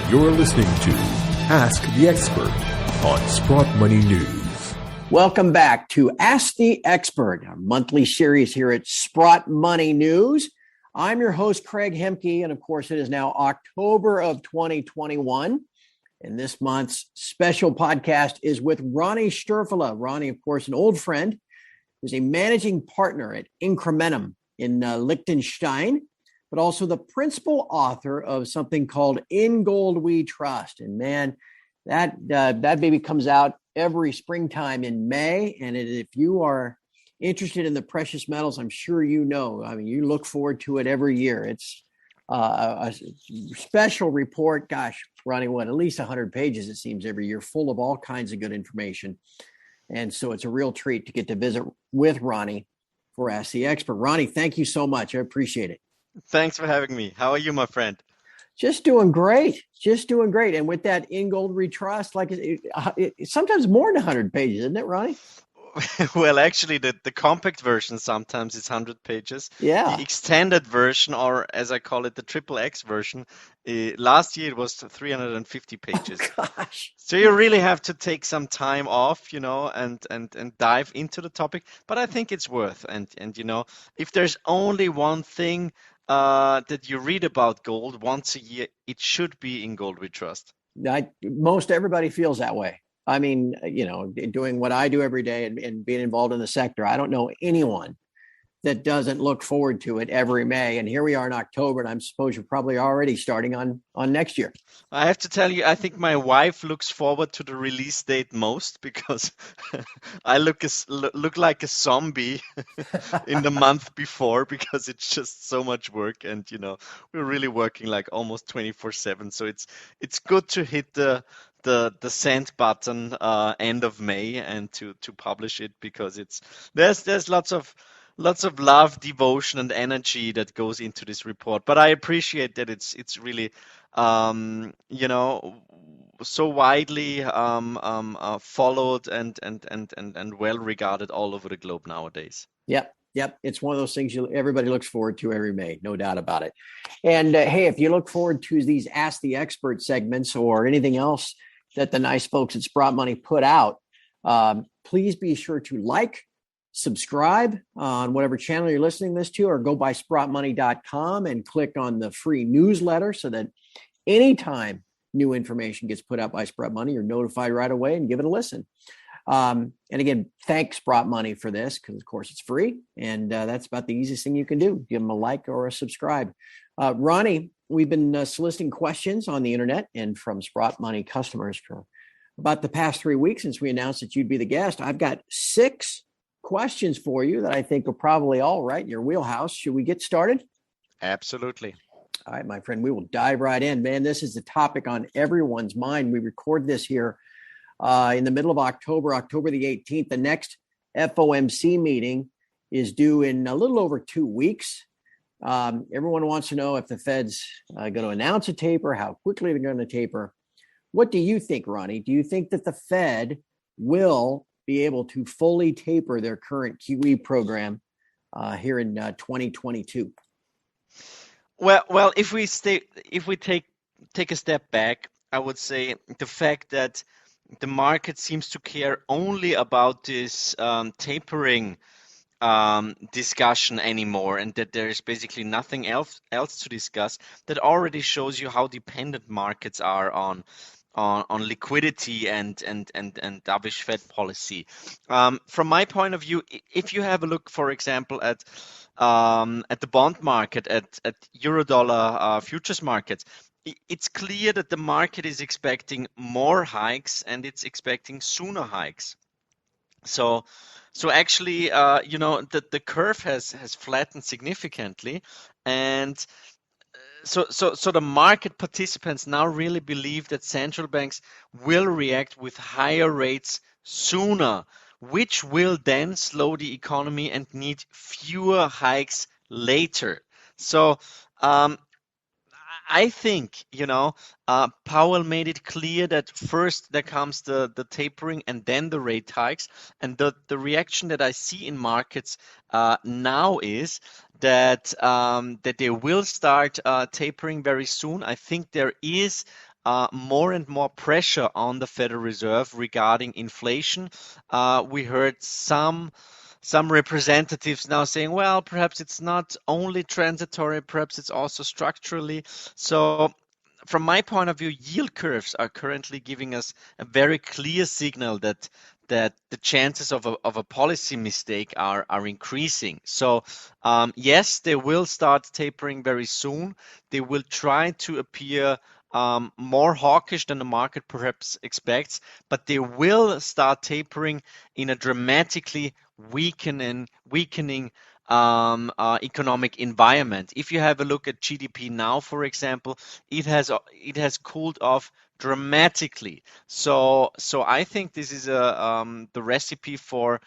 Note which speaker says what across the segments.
Speaker 1: You're listening to Ask the Expert on Sprott Money News.
Speaker 2: Welcome back to Ask the Expert, our monthly series here at Sprott Money News. I'm your host, Craig Hemke, and of course, it is now October of 2021. And this month's special podcast is with Ronnie Stöferle. Ronnie, of course, an old friend who's a managing partner at Incrementum in Liechtenstein, but also the principal author of something called In Gold We Trust. And man, that baby comes out every springtime in May. And if you are interested in the precious metals, I'm sure you know. I mean, you look forward to it every year. It's a special report. Gosh, Ronnie, at least 100 pages, it seems, every year, full of all kinds of good information. And so it's a real treat to get to visit with Ronnie for Ask the Expert. Ronnie, thank you so much. I appreciate it.
Speaker 3: Thanks for having me. How are you, my friend?
Speaker 2: Just doing great. And with that In Gold We Trust, like it's sometimes more than 100 pages, isn't it, Ronnie?
Speaker 3: Well, actually, the compact version sometimes is 100 pages.
Speaker 2: Yeah.
Speaker 3: The extended version, or as I call it, the triple X version, last year it was 350 pages.
Speaker 2: Oh, gosh.
Speaker 3: So you really have to take some time off, and dive into the topic. But I think it's worth. And if there's only one thing that you read about gold once a year, it should be In Gold We Trust.
Speaker 2: Most everybody feels that way. I mean, doing what I do every day and being involved in the sector, I don't know anyone that doesn't look forward to it every May. And here we are in October, and I suppose you're probably already starting on next year.
Speaker 3: I have to tell you, I think my wife looks forward to the release date most because I look like a zombie in the month before because it's just so much work. And, we're really working like almost 24/7. So it's good to hit the send button end of May and to publish it because there's lots of love, devotion, and energy that goes into this report. But I appreciate that it's really so widely followed and well regarded all over the globe nowadays.
Speaker 2: Yep. It's one of those things everybody looks forward to every May, no doubt about it. And hey, if you look forward to these Ask the Expert segments or anything else that the nice folks at Sprott Money put out, please be sure to subscribe on whatever channel you're listening to this to, or go by sprottmoney.com and click on the free newsletter so that anytime new information gets put out by Sprott Money, you're notified right away and give it a listen. And again, thanks Sprott Money for this because, of course, it's free. And that's about the easiest thing you can do. Give them a like or a subscribe. Ronnie, we've been soliciting questions on the internet and from Sprott Money customers for about the past 3 weeks since we announced that you'd be the guest. I've got 6 questions for you that I think are probably all right in your wheelhouse. Should we get started?
Speaker 3: Absolutely.
Speaker 2: All right, my friend, we will dive right in. Man, this is the topic on everyone's mind. We record this here in the middle of October the 18th. The next FOMC meeting is due in a little over 2 weeks. Everyone wants to know if the Fed's going to announce a taper, how quickly they're going to taper. What do you think, Ronnie? Do you think that the Fed will be able to fully taper their current QE program here in 2022?
Speaker 3: Well, if we take a step back, I would say the fact that the market seems to care only about this tapering discussion anymore, and that there is basically nothing else to discuss, that already shows you how dependent markets are on liquidity and dovish Fed policy. From my point of view, if you have a look, for example, at the bond market, at Eurodollar futures markets, it's clear that the market is expecting more hikes and it's expecting sooner hikes. So actually, the curve has flattened significantly, and so the market participants now really believe that central banks will react with higher rates sooner, which will then slow the economy and need fewer hikes later. So I think, Powell made it clear that first there comes the tapering and then the rate hikes. And the reaction that I see in markets now is that they will start tapering very soon. I think there is more and more pressure on the Federal Reserve regarding inflation. We heard some representatives now saying, well, perhaps it's not only transitory, perhaps it's also structurally. So from my point of view, yield curves are currently giving us a very clear signal that the chances of a policy mistake are increasing. So yes, they will start tapering very soon. They will try to appear more hawkish than the market perhaps expects, but they will start tapering in a dramatically weakening economic environment. If you have a look at GDP now, for example, it has cooled off dramatically. So I think this is the recipe for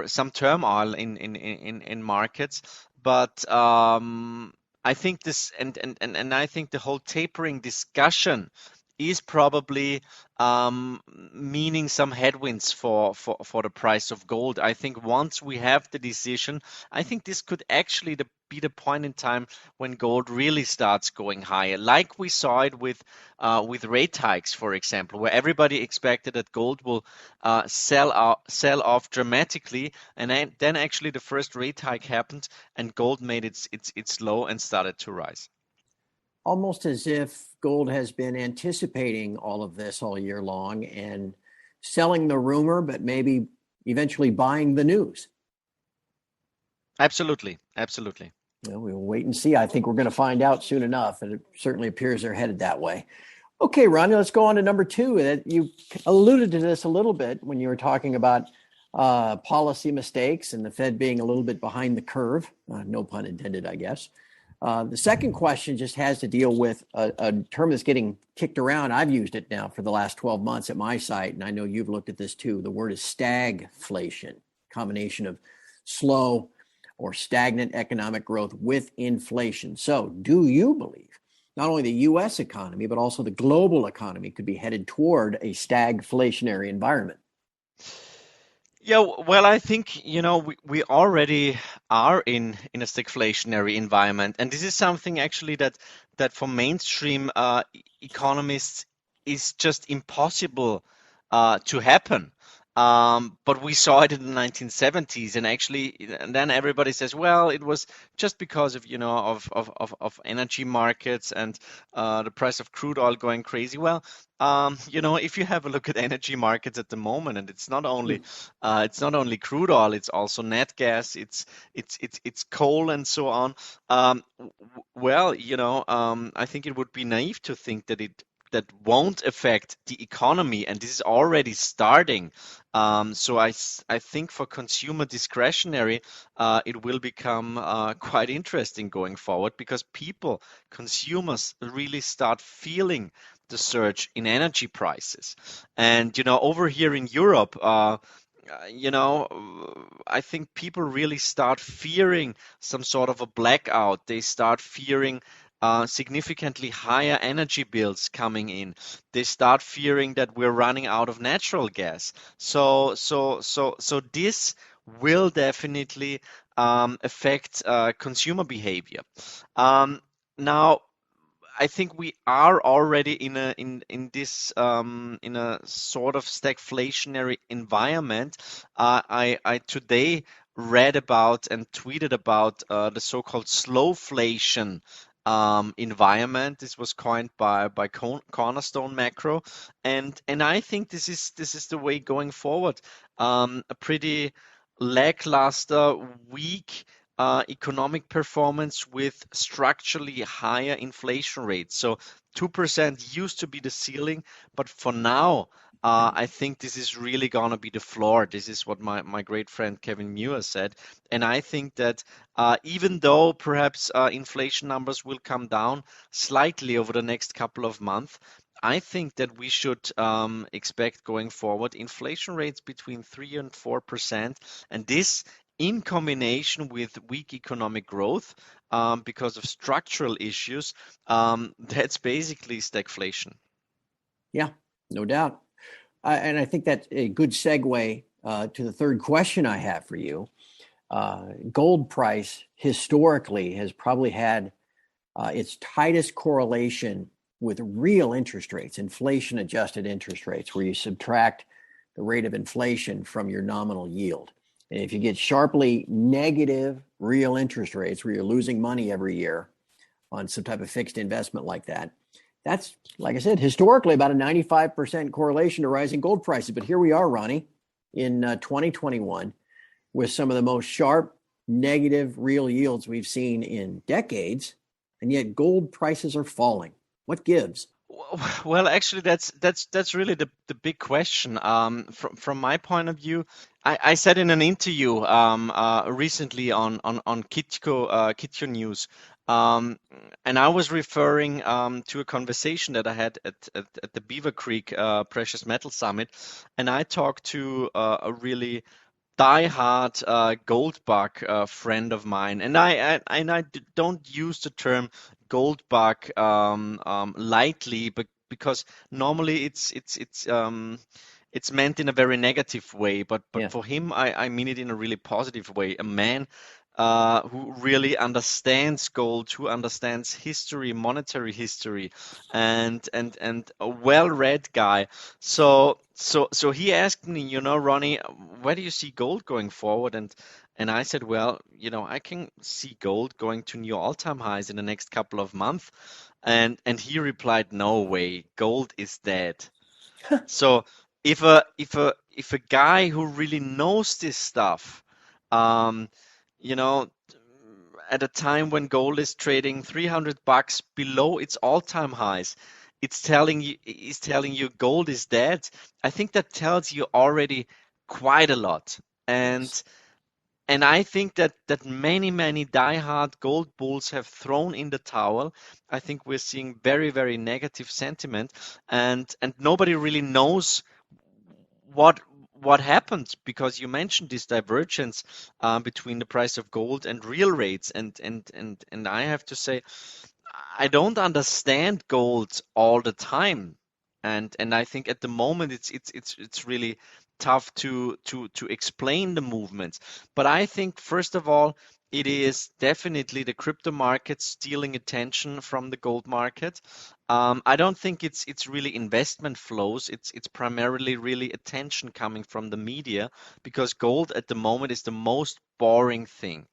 Speaker 3: some turmoil in markets. But I think this and I think the whole tapering discussion is probably meaning some headwinds for the price of gold. I think once we have the decision, I think this could actually be the point in time when gold really starts going higher, like we saw it with rate hikes, for example, where everybody expected that gold will sell off dramatically, and then actually the first rate hike happened, and gold made its low and started to rise.
Speaker 2: Almost as if gold has been anticipating all of this all year long and selling the rumor, but maybe eventually buying the news.
Speaker 3: Absolutely.
Speaker 2: Well, we will wait and see. I think we're going to find out soon enough, and it certainly appears they're headed that way. Okay, Ronnie, let's go on to number two. You alluded to this a little bit when you were talking about policy mistakes and the Fed being a little bit behind the curve. No pun intended, I guess. The second question just has to deal with a term that's getting kicked around. I've used it now for the last 12 months at my site, and I know you've looked at this too. The word is stagflation, combination of slow or stagnant economic growth with inflation. So do you believe not only the U.S. economy, but also the global economy could be headed toward a stagflationary environment?
Speaker 3: Yeah, well, I think, we already are in a stagflationary environment. And this is something actually that for mainstream economists is just impossible to happen. But we saw it in the 1970s, and then everybody says, well, it was just because of of energy markets and the price of crude oil going crazy. Well, if you have a look at energy markets at the moment, and it's not only crude oil, it's also nat gas, it's coal and so on. I think it would be naive to think that won't affect the economy, and this is already starting. So I think for consumer discretionary, it will become quite interesting going forward, because consumers really start feeling the surge in energy prices. And over here in Europe, I think people really start fearing some sort of a blackout. They start fearing significantly higher energy bills coming in. They start fearing that we're running out of natural gas. So this will definitely affect consumer behavior. Now, I think we are already in a sort of stagflationary environment. I today read about and tweeted about the so-called slowflation environment. This was coined by Cornerstone Macro, and I think this is the way going forward. A pretty lackluster, weak economic performance with structurally higher inflation rates. So 2% used to be the ceiling, but for now, I think this is really going to be the floor. This is what my great friend Kevin Muir said. And I think that even though perhaps inflation numbers will come down slightly over the next couple of months, I think that we should expect going forward inflation rates between 3 and 4%. And this in combination with weak economic growth because of structural issues, that's basically stagflation.
Speaker 2: Yeah, no doubt. And I think that's a good segue to the third question I have for you. Gold price historically has probably had its tightest correlation with real interest rates, inflation adjusted interest rates, where you subtract the rate of inflation from your nominal yield. And if you get sharply negative real interest rates where you're losing money every year on some type of fixed investment like that, that's, like I said, historically about a 95% correlation to rising gold prices. But here we are, Ronnie, in 2021 with some of the most sharp negative real yields we've seen in decades, and yet gold prices are falling. What gives?
Speaker 3: Well, actually, that's really the big question. From my point of view, I said in an interview recently on Kitco News, and I was referring to a conversation that I had at the Beaver Creek Precious Metal Summit, and I talked to a really diehard gold bug friend of mine, and I don't use the term gold bug lightly, but because normally it's meant in a very negative way, but
Speaker 2: Yeah.
Speaker 3: for him I mean it in a really positive way. A man who really understands gold, who understands history, monetary history, and a well-read guy. So he asked me, Ronnie, where do you see gold going forward? And I said, well, I can see gold going to new all-time highs in the next couple of months. And he replied, no way, gold is dead. So if a guy who really knows this stuff, um, you know, at a time when gold is trading $300 below its all-time highs, is telling you gold is dead. I think that tells you already quite a lot. And
Speaker 2: Yes.
Speaker 3: and I think that many diehard gold bulls have thrown in the towel. I think we're seeing very, very negative sentiment, and nobody really knows what what happened, because you mentioned this divergence between the price of gold and real rates, and I have to say I don't understand gold all the time, and I think at the moment it's really tough to explain the movements. But I think first of all it is definitely the crypto market stealing attention from the gold market. I don't think it's really investment flows. It's primarily really attention coming from the media, because gold at the moment is the most boring thing.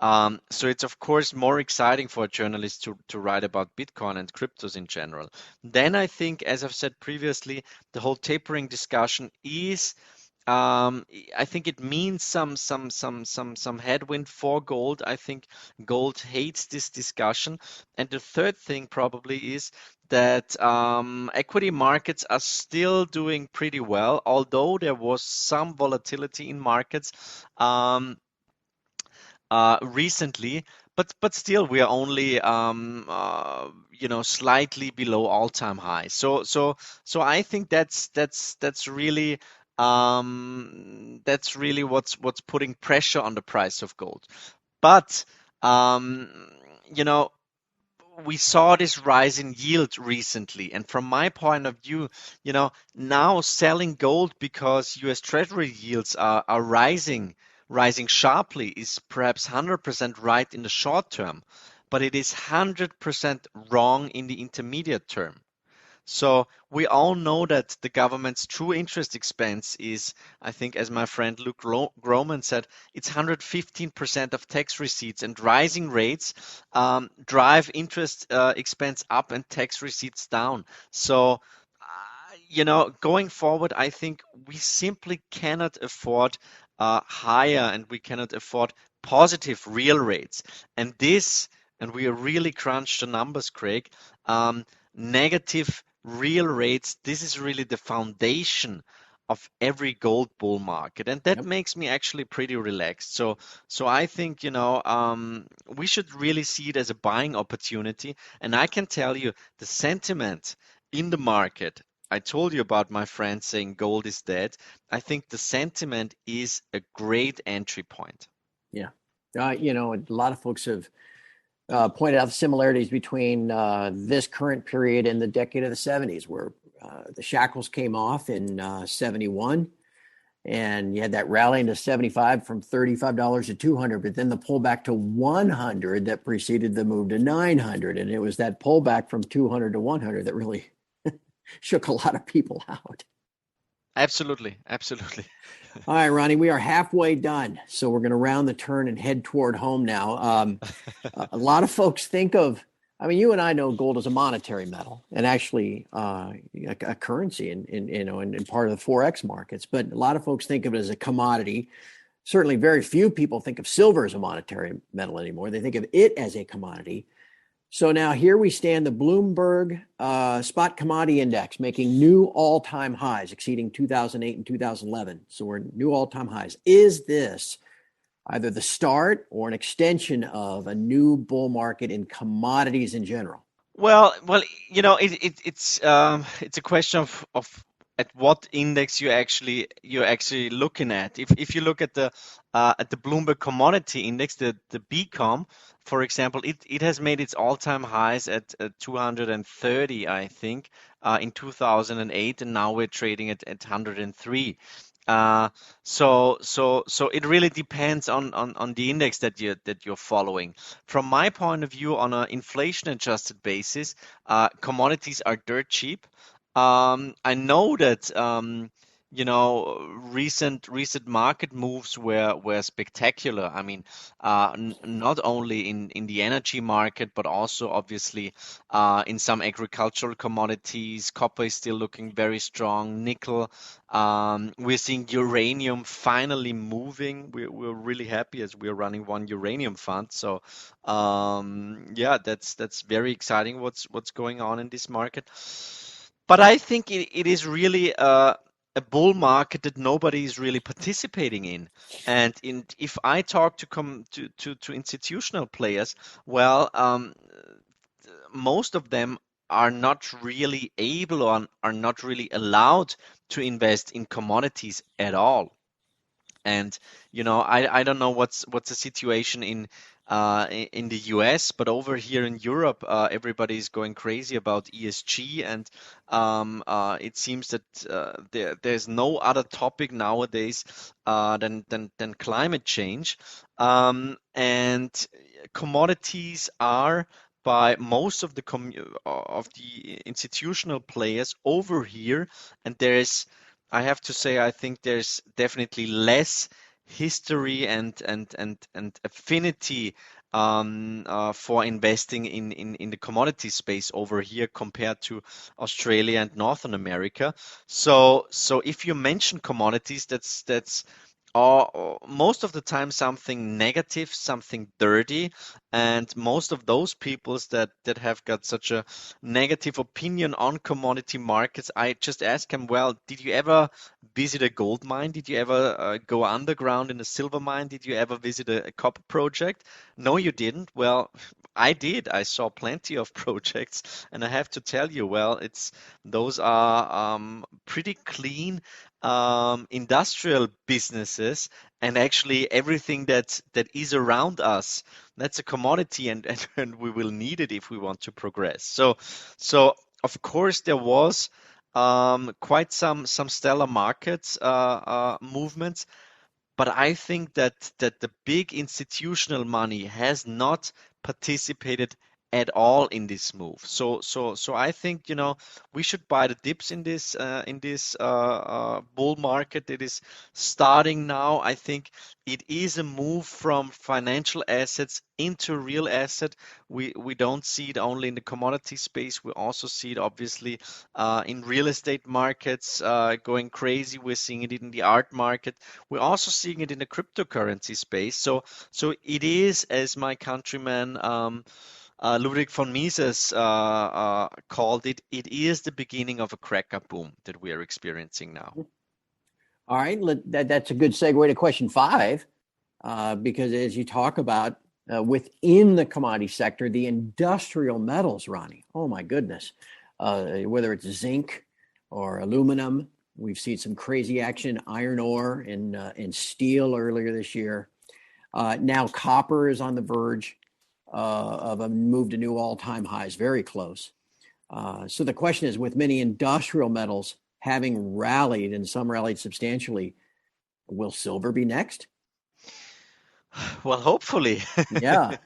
Speaker 3: So it's of course more exciting for a journalist to write about Bitcoin and cryptos in general. Then I think, as I've said previously, the whole tapering discussion is, I think it means some headwind for gold. I think gold hates this discussion. And the third thing probably is that equity markets are still doing pretty well, although there was some volatility in markets. Recently, but still we are only slightly below all-time high. So I think that's really what's putting pressure on the price of gold. But um, you know we saw this rise in yield recently, and from my point of view, now selling gold because US Treasury yields are rising sharply is perhaps 100% right in the short term, but it is 100% wrong in the intermediate term. So we all know that the government's true interest expense is, I think, as my friend Luke Groman said, it's 115% of tax receipts, and rising rates drive interest expense up and tax receipts down. So, going forward, I think we simply cannot afford higher, and we cannot afford positive real rates. And we really crunched the numbers, Craig. Negative real rates, this is really the foundation of every gold bull market, and that
Speaker 2: Yep.
Speaker 3: makes me actually pretty relaxed. So I think we should really see it as a buying opportunity. And I can tell you the sentiment in the market. I told you about my friend saying gold is dead. I think the sentiment is a great entry point.
Speaker 2: Yeah. A lot of folks have pointed out the similarities between this current period and the decade of the 70s, where the shackles came off in 71. And you had that rally into 75 from $35 to 200, but then the pullback to 100 that preceded the move to 900. And it was that pullback from 200 to 100 that really shook a lot of people out.
Speaker 3: Absolutely. Absolutely.
Speaker 2: All right, Ronnie, we are halfway done. So we're going to round the turn and head toward home now. A lot of folks think of, I mean, you and I know gold as a monetary metal and actually a currency in part of the Forex markets. But a lot of folks think of it as a commodity. Certainly very few people think of silver as a monetary metal anymore. They think of it as a commodity. So now here we stand, the Bloomberg spot commodity index making new all-time highs, exceeding 2008 and 2011. So we're new all-time highs. Is this either the start or an extension of a new bull market in commodities in general?
Speaker 3: Well, it's a question of at what index you're actually looking at. If you look at the Bloomberg Commodity Index, the BCom, for example, it has made its all-time highs at 230, I think, in 2008, and now we're trading at 103. So it really depends on the index that you're following. From my point of view, on an inflation-adjusted basis, commodities are dirt cheap. I know that recent market moves were spectacular. I mean, not only in the energy market, but also obviously in some agricultural commodities. Copper is still looking very strong. Nickel. We're seeing uranium finally moving. We're really happy as we're running one uranium fund. So yeah, that's very exciting. What's going on in this market? But I think it is really a bull market that nobody is really participating in. And if I talk to institutional players, well, most of them are not really able or are not really allowed to invest in commodities at all. And I don't know what's the situation in the US, but over here in Europe, everybody is going crazy about ESG, and it seems that there's no other topic nowadays than climate change. And commodities are by most of the institutional players over here, and I have to say, I think there's definitely less history and affinity for investing in the commodity space over here compared to Australia and Northern America. So if you mention commodities, that's most of the time something negative, something dirty, and most of those peoples that have got such a negative opinion on commodity markets, I just ask them, well, did you ever visit a gold mine? Did you ever go underground in a silver mine? Did you ever visit a copper project? No, you didn't. Well, I did. I saw plenty of projects, and I have to tell you, well, those are pretty clean industrial businesses, and actually everything that is around us, that's a commodity, and we will need it if we want to progress. So of course there was quite some stellar markets movements, but I think that the big institutional money has not participated at all in this move. So I think we should buy the dips in this bull market. It is starting now. I think it is a move from financial assets into real asset. We don't see it only in the commodity space. We also see it obviously in real estate markets going crazy. We're seeing it in the art market. We're also seeing it in the cryptocurrency space. So it is, as my countryman Ludwig von Mises called it, it is the beginning of a cracker boom that we are experiencing now.
Speaker 2: All right, that's a good segue to question 5, because as you talk about within the commodity sector, the industrial metals, Ronnie, oh my goodness, whether it's zinc or aluminum, we've seen some crazy action, iron ore and steel earlier this year. Now copper is on the verge of a move to new all-time highs, very close. So the question is, with many industrial metals having rallied, and some rallied substantially, Will silver be next?
Speaker 3: Well, hopefully.
Speaker 2: Yeah.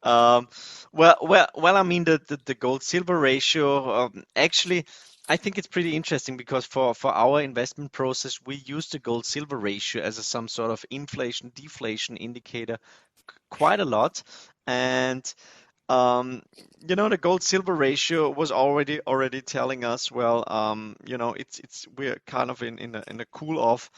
Speaker 3: Um, well. I mean, the gold silver ratio. Actually, I think it's pretty interesting because for our investment process, we use the gold silver ratio as some sort of inflation deflation indicator quite a lot, and um, the gold silver ratio was already telling us, well, it's we're kind of in a cool off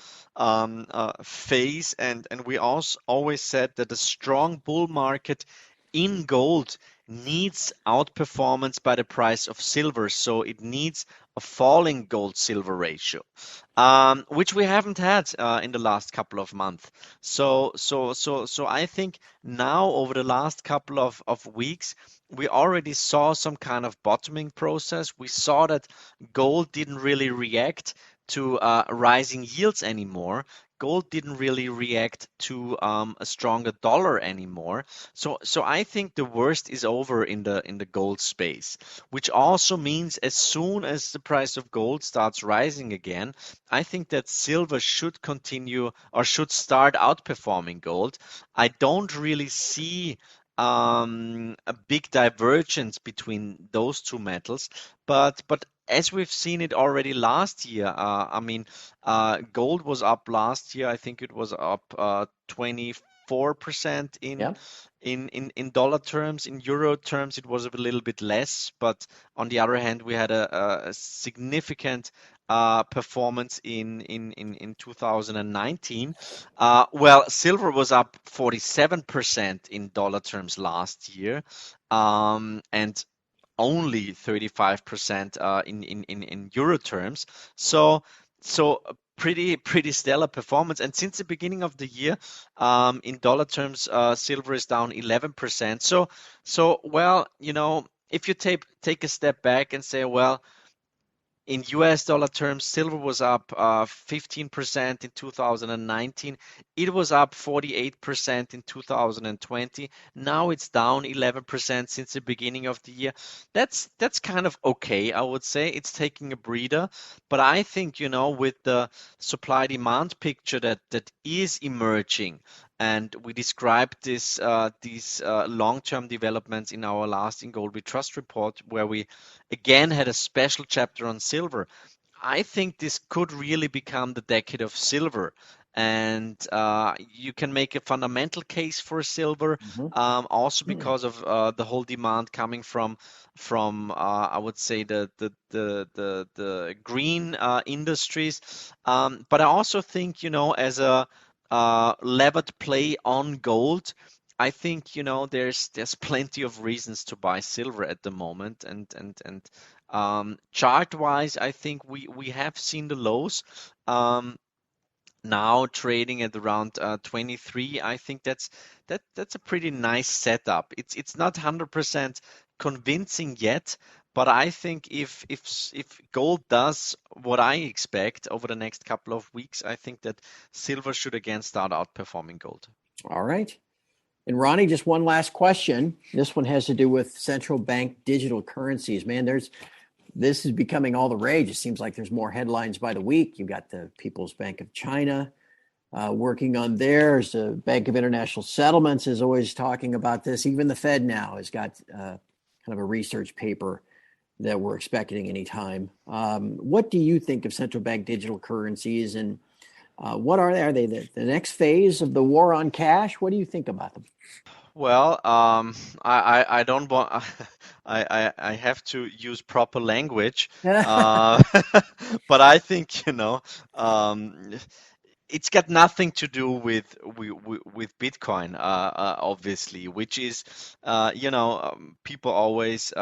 Speaker 3: phase, and we also always said that a strong bull market in gold needs outperformance by the price of silver, so it needs a falling gold silver ratio, which we haven't had in the last couple of months. So I think now over the last couple of weeks, we already saw some kind of bottoming process. We saw that gold didn't really react to rising yields anymore. Gold didn't really react to a stronger dollar anymore. So I think the worst is over in the gold space, which also means as soon as the price of gold starts rising again, I think that silver should continue or should start outperforming gold. I don't really see a big divergence between those two metals, but as we've seen it already last year, I mean, gold was up last year. I think it was up 24%
Speaker 2: Yeah.
Speaker 3: in dollar terms. In euro terms, it was a little bit less, but on the other hand, we had a significant performance in 2019. Well, silver was up 47% in dollar terms last year, and only 35% in euro terms. So a pretty stellar performance. And since the beginning of the year, in dollar terms, silver is down 11%. So well, if you take a step back and say, well, in US dollar terms, silver was up 15% in 2019. It was up 48% in 2020. Now it's down 11% since the beginning of the year. That's kind of okay, I would say. It's taking a breather. But I think, with the supply demand picture that is emerging, and we described these long-term developments in our last In Gold We Trust report, where we again had a special chapter on silver. I think this could really become the decade of silver. And you can make a fundamental case for silver,
Speaker 2: Mhm.
Speaker 3: also because of the whole demand coming from I would say the green industries. But I also think, as a levered play on gold, I think, there's plenty of reasons to buy silver at the moment, and chart wise, I think we have seen the lows. Now trading at around 23. I think that's a pretty nice setup. It's not 100% convincing yet, but I think if gold does what I expect over the next couple of weeks, I think that silver should again start outperforming gold.
Speaker 2: All right. And Ronnie, just one last question. This one has to do with central bank digital currencies. Man, this is becoming all the rage. It seems like there's more headlines by the week. You've got the People's Bank of China working on theirs. The Bank of International Settlements is always talking about this. Even the Fed now has got kind of a research paper that we're expecting anytime. What do you think of central bank digital currencies, and what are they? Are they the next phase of the war on cash? What do you think about them?
Speaker 3: Well, I don't want I have to use proper language, uh, but I think it's got nothing to do with Bitcoin, obviously, which is people always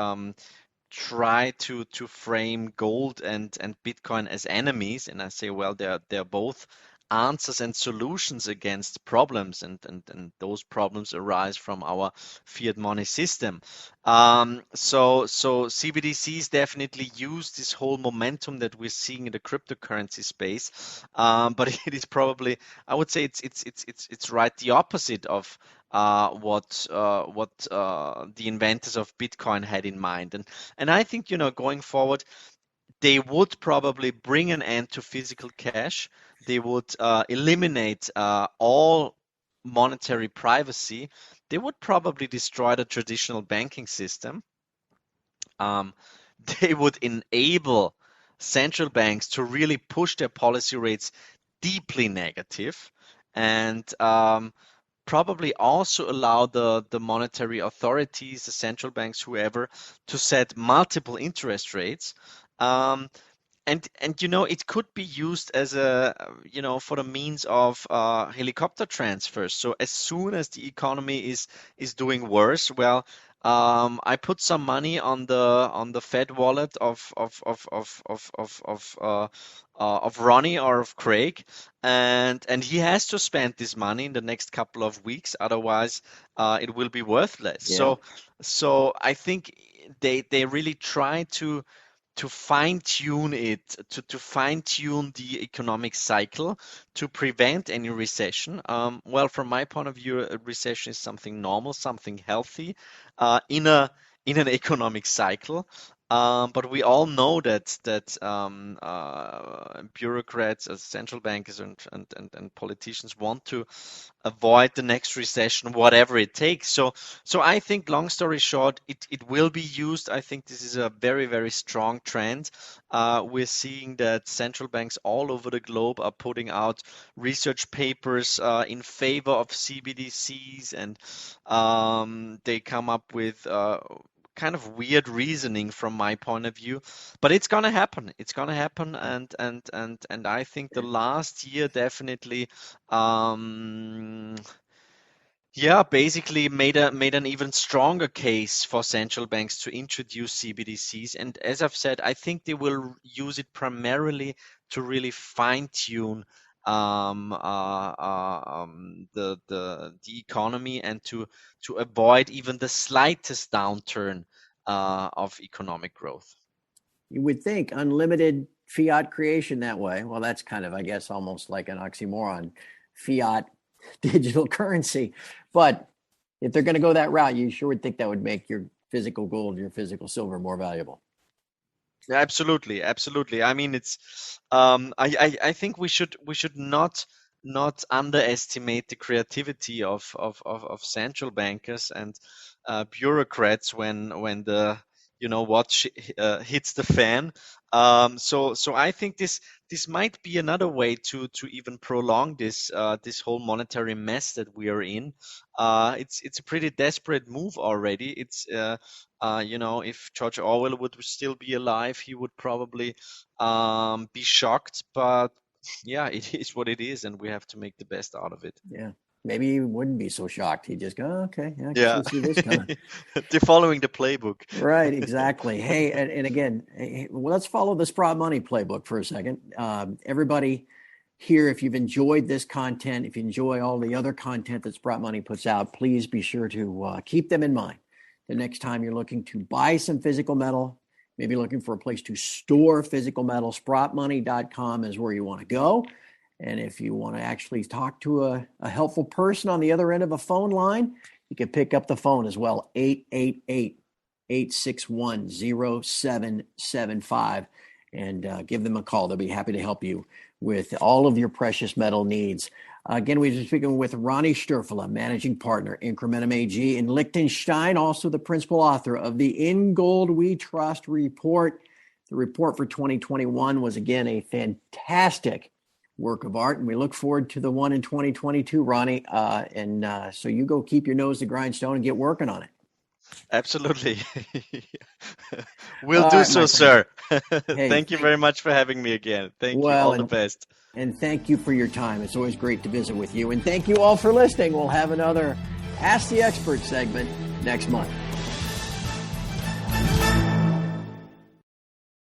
Speaker 3: try to frame gold and Bitcoin as enemies, and I say, well, they're both answers and solutions against problems, and those problems arise from our fiat money system. So CBDCs definitely use this whole momentum that we're seeing in the cryptocurrency space, but it is probably, I would say, it's right the opposite of what the inventors of Bitcoin had in mind. And I think, going forward, they would probably bring an end to physical cash. They would eliminate all monetary privacy. They would probably destroy the traditional banking system. They would enable central banks to really push their policy rates deeply negative, and probably also allow the monetary authorities, the central banks, whoever, to set multiple interest rates. And it could be used as for the means of helicopter transfers. So as soon as the economy is doing worse, well, I put some money on the Fed wallet of Ronnie or of Craig, and he has to spend this money in the next couple of weeks, otherwise it will be worthless.
Speaker 2: Yeah.
Speaker 3: So I think they really try to fine-tune it, to fine-tune the economic cycle to prevent any recession. Well, from my point of view, a recession is something normal, something healthy in an economic cycle. But we all know that bureaucrats, as central bankers and politicians want to avoid the next recession, whatever it takes. So I think, long story short, it will be used. I think this is a very, very strong trend. We're seeing that central banks all over the globe are putting out research papers in favor of CBDCs, and they come up with kind of weird reasoning from my point of view, but it's gonna happen. It's gonna happen, and I think the last year definitely, basically made an even stronger case for central banks to introduce CBDCs. And as I've said, I think they will use it primarily to really fine-tune the economy, and to avoid even the slightest downturn of economic growth.
Speaker 2: You would think unlimited fiat creation that way. Well, that's kind of, I guess, almost like an oxymoron, fiat digital currency. But if they're going to go that route, you sure would think that would make your physical gold, your physical silver more valuable.
Speaker 3: Absolutely. I mean, it's I think we should not underestimate the creativity of central bankers and bureaucrats when the watch hits the fan. So I think this might be another way to even prolong this whole monetary mess that we are in. It's a pretty desperate move already. It's if George Orwell would still be alive, he would probably be shocked. But yeah, it is what it is, and we have to make the best out of it.
Speaker 2: Yeah. Maybe he wouldn't be so shocked. He'd just go, oh, okay, I
Speaker 3: can
Speaker 2: see this coming.
Speaker 3: They're following the playbook.
Speaker 2: Right, exactly. Hey, and again, let's follow the Sprott Money playbook for a second. Everybody here, if you've enjoyed this content, if you enjoy all the other content that Sprott Money puts out, please be sure to keep them in mind. The next time you're looking to buy some physical metal, maybe looking for a place to store physical metal, sprottmoney.com is where you want to go. And if you want to actually talk to a helpful person on the other end of a phone line, you can pick up the phone as well, 888-861-0775, and give them a call. They'll be happy to help you with all of your precious metal needs. Again, we've been speaking with Ronnie Stöferle, Managing Partner, Incrementum AG in Liechtenstein, also the principal author of the In Gold We Trust report. The report for 2021 was, again, a fantastic work of art, and we look forward to the one in 2022, Ronnie. So you go keep your nose to grindstone and get working on it.
Speaker 3: Absolutely. We'll do so, sir.
Speaker 2: Hey,
Speaker 3: thank you very much for having me again. Thank you. All the best.
Speaker 2: And thank you for your time. It's always great to visit with you. And thank you all for listening. We'll have another Ask the Expert segment next month.